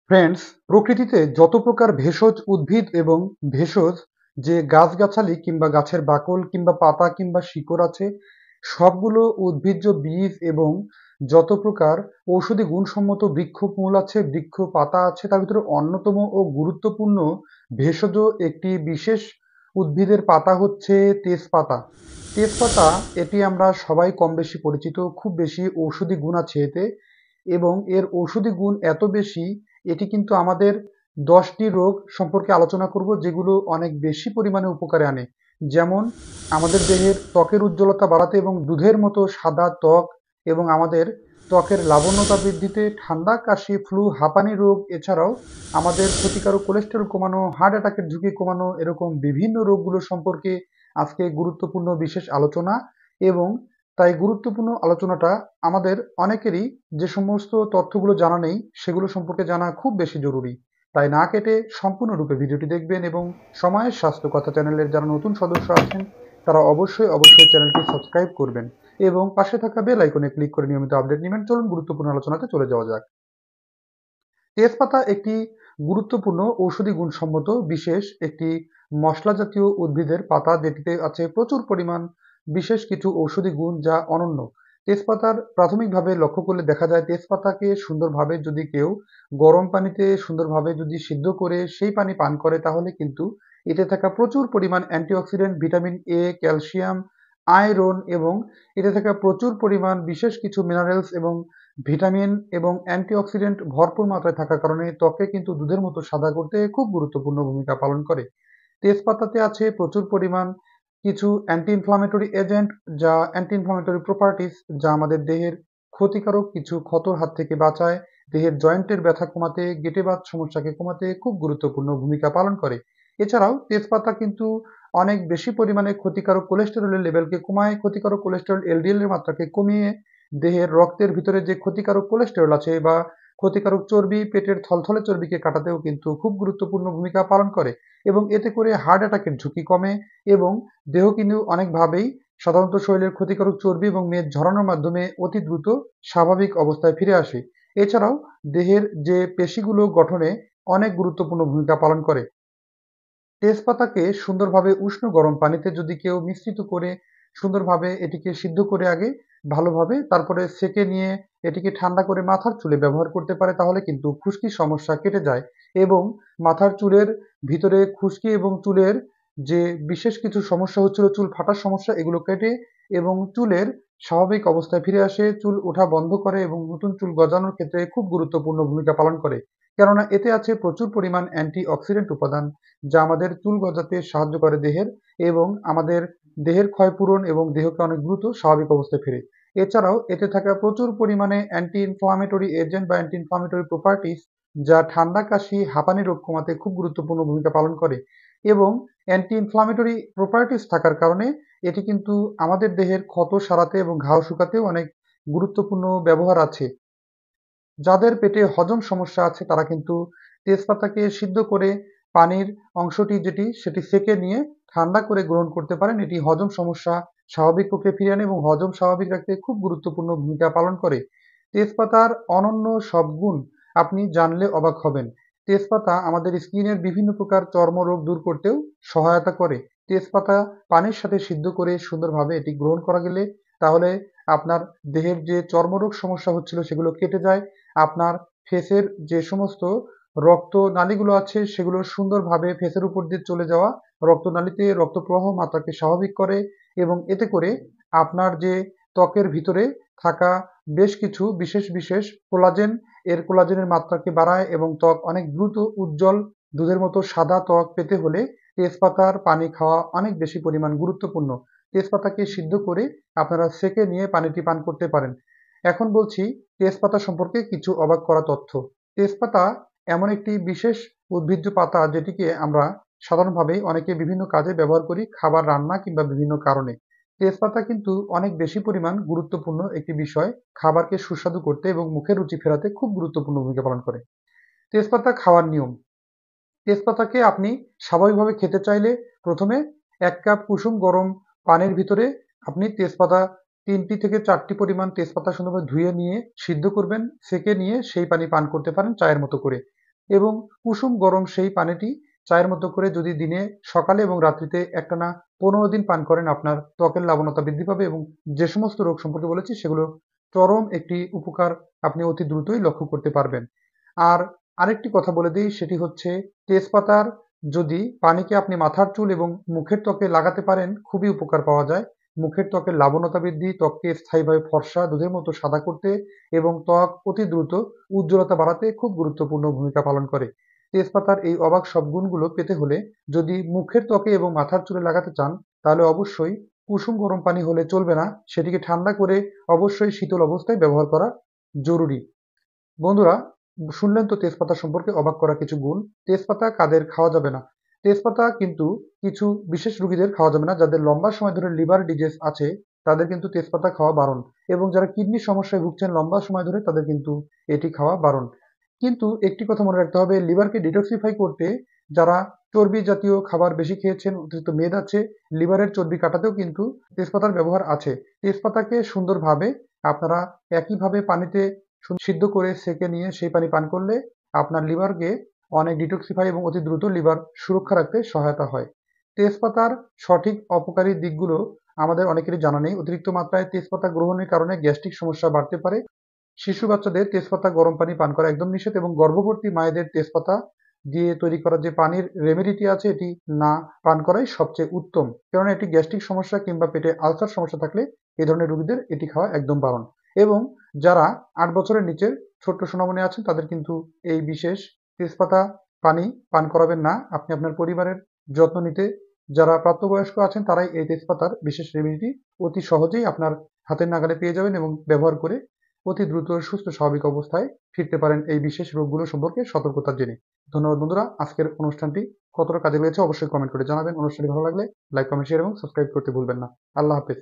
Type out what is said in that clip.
Friends, প্রকৃতিতে যত প্রকার ভেষজ উদ্ভিদ এবং ভেষজ যে গাছগাছালি কিংবা গাছের বাকল কিংবা পাতা কিংবা শিকড় আছে, সবগুলো উদ্ভিজ্জ বীজ এবং যত প্রকার ঔষধি গুণসম্মত বৃক্ষমূল আছে, বৃক্ষ পাতা আছে, তার ভিতরে অন্যতম ও গুরুত্বপূর্ণ ভেষজ একটি বিশেষ উদ্ভিদের পাতা হচ্ছে তেজপাতা। তেজপাতা, এটি আমরা সবাই কম বেশি পরিচিত। খুব বেশি ঔষধি গুণ আছে এতে, এবং এর ঔষধি গুণ এত বেশি, এটি কিন্তু আমাদের 10টি রোগ সম্পর্কে আলোচনা করব যেগুলো অনেক বেশি পরিমাণে উপকারে আনে। যেমন আমাদের দেহের ত্বকের উজ্জ্বলতা বাড়াতে এবং দুধের মতো সাদা ত্বক, এবং আমাদের ত্বকের লাবণ্যতা বৃদ্ধিতে, ঠান্ডা কাশি ফ্লু হাঁপানি রোগ, এছাড়াও আমাদের ক্ষতিকারক কোলেস্টেরল কমানো, হার্ট অ্যাটাকের ঝুঁকি কমানো, এরকম বিভিন্ন রোগগুলো সম্পর্কে আজকে গুরুত্বপূর্ণ বিশেষ আলোচনা। এবং তাই গুরুত্বপূর্ণ আলোচনাটা আমাদের অনেকেরই যে সমস্ত তথ্যগুলো জানা নেই সেগুলো সম্পর্কে জানা খুব বেশি জরুরি। তাই না কেটে সম্পূর্ণরূপে ভিডিওটি দেখবেন, এবং সময়ের স্বাস্থ্য কথা চ্যানেলের যারা নতুন সদস্য আছেন তারা অবশ্যই চ্যানেলটি সাবস্ক্রাইব করবেন এবং পাশে থাকা বেল আইকনে ক্লিক করে নিয়মিত আপডেট নেবেন। চলুন গুরুত্বপূর্ণ আলোচনাতে চলে যাওয়া যাক। তেজপাতা একটি গুরুত্বপূর্ণ ঔষধি গুণসম্মত বিশেষ একটি মশলা জাতীয় উদ্ভিদের পাতা, যেটিতে আছে প্রচুর পরিমাণ বিশেষ কিছু ঔষধি গুণ যা অনন্য। তেজপাতার প্রাথমিকভাবে লক্ষ্য করলে দেখা যায়, তেজপাতাকে সুন্দরভাবে যদি কেউ গরম পানিতে সুন্দরভাবে যদি সিদ্ধ করে সেই পানি পান করে, তাহলে কিন্তু এতে থাকা প্রচুর পরিমাণ antioxidant, vitamin A, calcium, iron, এবং এতে থাকা প্রচুর পরিমাণ বিশেষ কিছু মিনারেলস এবং ভিটামিন এবং অ্যান্টিঅক্সিডেন্ট ভরপুর মাত্রায় থাকার কারণে ত্বকে কিন্তু দুধের মতো সাদা করতে খুব গুরুত্বপূর্ণ ভূমিকা পালন করে। তেজপাতাতে আছে প্রচুর পরিমাণ কিছু অ্যান্টি ইনফ্লামেটরি এজেন্ট, যা অ্যান্টি ইনফ্লামেটরি প্রপার্টিস, যা আমাদের দেহের ক্ষতিকারক কিছু ক্ষতর হাত থেকে বাঁচায়, দেহের জয়েন্টের ব্যথা কমাতে, গেঁটেবাত সমস্যাকে কমাতে খুব গুরুত্বপূর্ণ ভূমিকা পালন করে। এছাড়াও তেজপাতা কিন্তু অনেক বেশি পরিমাণে ক্ষতিকারক কোলেস্টেরলের লেভেলকে কমায়, ক্ষতিকারক কোলেস্টেরল এলডিএল এর মাত্রাকে কমিয়ে দেহের রক্তের ভিতরে যে ক্ষতিকারক কোলেস্টেরল আছে বা ক্ষতিকারক চর্বি, পেটের থলথলে চর্বিকে কাটাতেও কিন্তু খুব গুরুত্বপূর্ণ ভূমিকা পালন করে, এবং এতে করে হার্ট অ্যাটাকের ঝুঁকি কমে, এবং দেহ কিন্তু অনেকভাবেই সাধারণত শরীরের ক্ষতিকারক চর্বি এবং মেদ ঝরানোর মাধ্যমে অতি দ্রুত স্বাভাবিক অবস্থায় ফিরে আসে। এছাড়াও দেহের যে পেশিগুলো গঠনে অনেক গুরুত্বপূর্ণ ভূমিকা পালন করে। তেজপাতাকে সুন্দরভাবে উষ্ণ গরম পানিতে যদি কেউ মিশ্রিত করে সুন্দরভাবে এটিকে সিদ্ধ করে আগে ভালোভাবে, তারপরে সেকে নিয়ে এটিকে ঠান্ডা করে মাথার চুলে ব্যবহার করতে পারে, তাহলে কিন্তু খুশকির সমস্যা কেটে যায়, এবং মাথার চুলের ভিতরে খুশকি এবং চুলের যে বিশেষ কিছু সমস্যা হচ্ছিল, চুল ফাটার সমস্যা, এগুলো কেটে এবং চুলের স্বাভাবিক অবস্থায় ফিরে আসে, চুল ওঠা বন্ধ করে এবং নতুন চুল গজানোর ক্ষেত্রে খুব গুরুত্বপূর্ণ ভূমিকা পালন করে। কেননা এতে আছে প্রচুর পরিমাণ অ্যান্টি অক্সিডেন্ট উপাদান, যা আমাদের চুল গজাতে সাহায্য করে দেহের, এবং আমাদের দেহের ক্ষয়পূরণ এবং দেহকে অনেক দ্রুত স্বাভাবিক অবস্থায় ফেরে। এছাড়াও এতে থাকা প্রচুর পরিমাণে অ্যান্টি ইনফ্লামেটরি এজেন্ট বা অ্যান্টি ইনফ্লামেটরি প্রপার্টিস, যা ঠান্ডা কাশি হাঁপানি রোগ কমাতে খুব গুরুত্বপূর্ণ ভূমিকা পালন করে, এবং অ্যান্টি ইনফ্লামেটরি প্রপার্টিস থাকার কারণে এটি কিন্তু আমাদের দেহের ক্ষত সারাতে এবং ঘাও শুকাতেও অনেক গুরুত্বপূর্ণ ব্যবহার আছে। যাদের পেটে হজম সমস্যা আছে তারা কিন্তু তেজপাতাকে সিদ্ধ করে পানির অংশটি সেটি সেকে নিয়ে ঠান্ডা করে গ্রহণ করতে পারেন। এটি হজম সমস্যা স্বাভাবিক প্রক্রিয়ায় ফিরিয়ে আনে এবং হজম স্বাভাবিক রাখতে খুব গুরুত্বপূর্ণ ভূমিকা পালন করে। তেজপাতার অনন্য সব গুণ আপনি জানলে অবাক হবেন। তেজপাতা আমাদের স্কিনের বিভিন্ন প্রকার চর্মরোগ দূর করতেও সহায়তা করে। তেজপাতা পানির সাথে সিদ্ধ করে সুন্দরভাবে এটি গ্রহণ করা গেলে, তাহলে আপনার দেহের যে চর্মরোগ সমস্যা হচ্ছিল সেগুলো কেটে যায়। আপনার ফেসের যে সমস্ত রক্তনালীগুলো আছে সেগুলো সুন্দরভাবে ফেসের উপর দিয়ে চলে যাওয়া রক্তনালীতে রক্ত প্রবাহ মাত্রাকে স্বাভাবিক করে, এবং এতে করে আপনার যে ত্বকের ভিতরে থাকা বেশ কিছু বিশেষ কোলাজেন, কোলাজেনের মাত্রাকে বাড়ায়, এবং ত্বক অনেক দ্রুত উজ্জ্বল দুধের মতো সাদা ত্বক পেতে হলে তেজপাতার পানি খাওয়া অনেক বেশি পরিমাণ গুরুত্বপূর্ণ। তেজপাতাকে সিদ্ধ করে আপনারা সেকে নিয়ে পানিটি পান করতে পারেন। এখন বলছি তেজপাতা সম্পর্কে কিছু অবাক করা তথ্য। তেজপাতা এমন একটি বিশেষ উদ্ভিজ্জ পাতা যেটিকে আমরা সাধারণভাবেই অনেকে বিভিন্ন কাজে ব্যবহার করি, খাবার রান্না কিংবা বিভিন্ন কারণে। তেজপাতা কিন্তু অনেক বেশি পরিমাণ গুরুত্বপূর্ণ একটি বিষয়, খাবারকে সুস্বাদু করতে এবং মুখের রুচি ফেরাতে খুব গুরুত্বপূর্ণ ভূমিকা পালন করে। তেজপাতা খাওয়ার নিয়ম। তেজপাতাকে আপনি স্বাভাবিকভাবে খেতে চাইলে প্রথমে 1 কাপ কুসুম গরম পানির ভিতরে আপনি তেজপাতা 3টি থেকে 4টি পরিমাণ তেজপাতা সুন্দরভাবে ধুয়ে নিয়ে সিদ্ধ করবেন, সেকে নিয়ে সেই পানি পান করতে পারেন চায়ের মতো করে। এবং কুসুম গরম সেই পানিটি চায়ের মতো করে যদি দিনে সকালে এবং রাত্রিতে একটানা 15 দিন পান করেন, আপনার ত্বকের লবণতা বৃদ্ধি পাবে এবং যে সমস্ত রোগ সম্পর্কে বলেছি সেগুলো চরম একটি উপকার আপনি অতি দ্রুতই লক্ষ্য করতে পারবেন। আর আরেকটি কথা বলে দিই, সেটি হচ্ছে তেজপাতার যদি পানিকে আপনি মাথার চুল এবং মুখের ত্বকে লাগাতে পারেন, খুবই উপকার পাওয়া যায়। মুখের ত্বকের লবণতা বৃদ্ধি, ত্বককে স্থায়ীভাবে ফর্সা দুধের মতো সাদা করতে এবং ত্বক অতি দ্রুত উজ্জ্বলতা বাড়াতে খুব গুরুত্বপূর্ণ ভূমিকা পালন করে। তেজপাতার এই অবাক সব গুণগুলো পেতে হলে যদি মুখের ত্বকে এবং মাথার চুলে লাগাতে চান, তাহলে অবশ্যই কুসুম গরম পানি হলে চলবে না, সেটিকে ঠান্ডা করে অবশ্যই শীতল অবস্থায় ব্যবহার করা জরুরি। বন্ধুরা, শুনলেন তো তেজপাতা সম্পর্কে অবাক করা কিছু গুণ। তেজপাতা কাদের খাওয়া যাবে না? তেজপাতা কিন্তু কিছু বিশেষ রোগীদের খাওয়া যাবে না। যাদের লম্বা সময় ধরে লিভার ডিজিজ আছে, তাদের কিন্তু তেজপাতা খাওয়া বারণ। এবং যারা কিডনির সমস্যায় ভুগছেন লম্বা সময় ধরে, তাদের কিন্তু এটি খাওয়া বারণ। কিন্তু একটি কথা মনে রাখতে হবে, লিভারকে ডিটক্সিফাই করতে যারা চর্বি জাতীয় খাবার বেশি খেয়েছেন, অতিরিক্ত মেদ আছে, লিভারের চর্বি কাটাতেও কিন্তু তেজপাতার ব্যবহার আছে। তেজপাতাকে সুন্দরভাবে আপনারা একইভাবে পানিতে সিদ্ধ করে সেঁকে নিয়ে সেই পানি পান করলে আপনার লিভারকে অনেক ডিটক্সিফাই এবং অতি দ্রুত লিভার সুরক্ষা রাখতে সহায়তা হয়। তেজপাতার সঠিক অপকারী দিকগুলো আমাদের অনেকেরই জানা নেই। অতিরিক্ত মাত্রায় তেজপাতা গ্রহণের কারণে গ্যাস্ট্রিক সমস্যা বাড়তে পারে। শিশু বাচ্চাদের তেজপাতা গরম পানি পান করা একদম নিষেধ এবং গর্ভবতী মায়েদের তেজপাতা দিয়ে তৈরি করা যে পানির রেমেডিটি আছে, এটি না পান করাই সবচেয়ে উত্তম। কেননা এটি গ্যাস্ট্রিক সমস্যা কিংবা পেটে আলসার সমস্যা থাকলে এই ধরনের রোগীদের এটি খাওয়া একদম বারণ। এবং যারা 8 বছরের নিচের ছোট্ট সোনামণি আছেন, তাদের কিন্তু এই বিশেষ তেজপাতা পানি পান করাবেন না। আপনি আপনার পরিবারের যত্ন নিতে যারা প্রাপ্তবয়স্ক আছেন, তারাই এই তেজপাতার বিশেষ রেমেডিটি অতি সহজেই আপনার হাতের নাগালে পেয়ে যাবেন এবং ব্যবহার করে অতি দ্রুত সুস্থ স্বাভাবিক অবস্থায় ফিরতে পারেন এই বিশেষ রোগগুলো সম্পর্কে সতর্কতা জেনে। ধন্যবাদ বন্ধুরা। আজকের অনুষ্ঠানটি কতটা কাজে লেগেছে অবশ্যই কমেন্ট করে জানাবেন। অনুষ্ঠানটি ভালো লাগলে লাইক, কমেন্ট, শেয়ার এবং সাবস্ক্রাইব করতে ভুলবেন না। আল্লাহ হাফেজ।